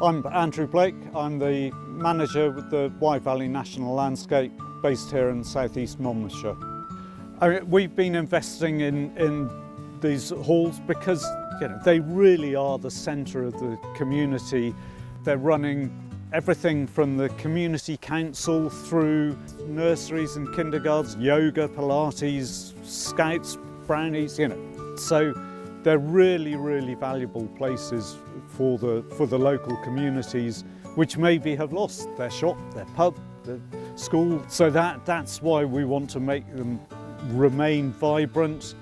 I'm Andrew Blake. I'm the manager with the Wye Valley National Landscape based here in South East Monmouthshire. We've been investing in these halls because they really are the centre of the community. They're running everything from the community council through nurseries and kindergartens, yoga, Pilates, scouts, brownies, So they're really, really valuable places for the local communities, which maybe have lost their shop, their pub, their school. So that's why we want to make them remain vibrant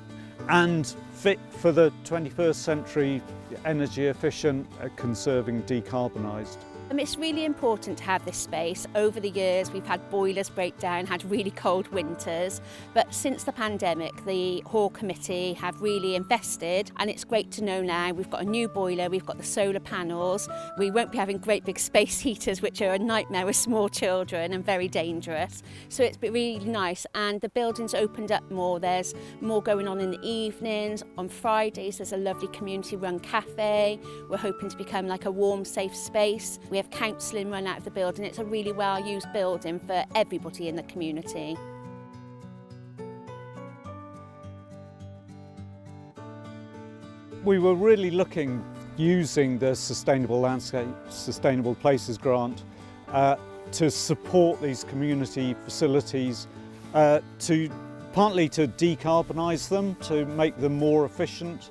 and fit for the 21st century, energy efficient, conserving, decarbonised. It's really important to have this space. Over the years we've had boilers break down, had really cold winters, but since the pandemic the Hall Committee have really invested, and it's great to know now we've got a new boiler, we've got the solar panels, we won't be having great big space heaters which are a nightmare with small children and very dangerous. So it's been really nice, and the building's opened up more. There's more going on in the evenings. On Fridays there's a lovely community run cafe. We're hoping to become like a warm, safe space. We have counselling run out of the building. It's a really well used building for everybody in the community. We were really using the Sustainable Landscape, Sustainable Places grant to support these community facilities, partly to decarbonise them, to make them more efficient,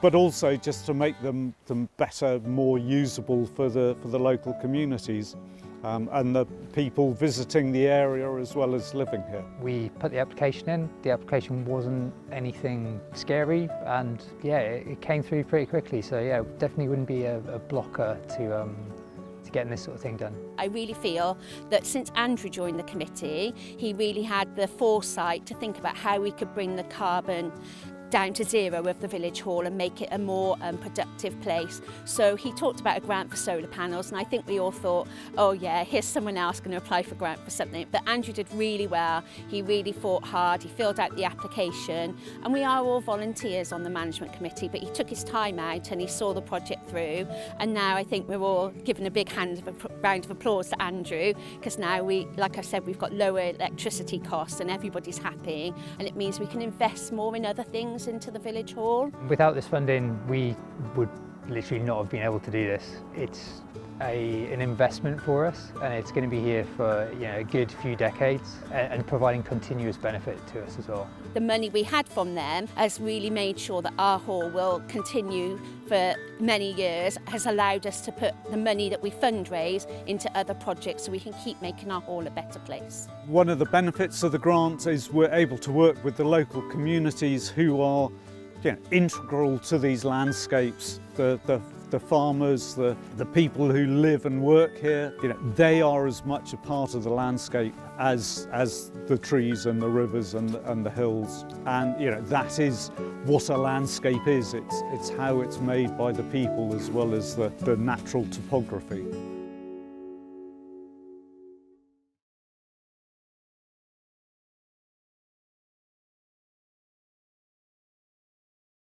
but also just to make them better, more usable for the local communities and the people visiting the area as well as living here. We put the application in. The application wasn't anything scary, and it came through pretty quickly. So definitely wouldn't be a blocker to getting this sort of thing done. I really feel that since Andrew joined the committee, he really had the foresight to think about how we could bring the carbon down to zero of the village hall and make it a more productive place. So he talked about a grant for solar panels, and I think we all thought, oh yeah, here's someone else going to apply for a grant for something. But Andrew did really well. He really fought hard. He filled out the application, and we are all volunteers on the management committee, but he took his time out and he saw the project through. And now I think we're all giving a big round of applause to Andrew, because now like I said, we've got lower electricity costs and everybody's happy, and it means we can invest more in other things into the village hall. Without this funding, we would literally not have been able to do this. It's an investment for us, and it's going to be here for a good few decades and providing continuous benefit to us as well. The money we had from them has really made sure that our hall will continue for many years, has allowed us to put the money that we fundraise into other projects so we can keep making our hall a better place. One of the benefits of the grant is we're able to work with the local communities who are integral to these landscapes. The farmers, the people who live and work here, they are as much a part of the landscape as the trees and the rivers and the hills. And that is what a landscape is. It's how it's made by the people as well as the natural topography.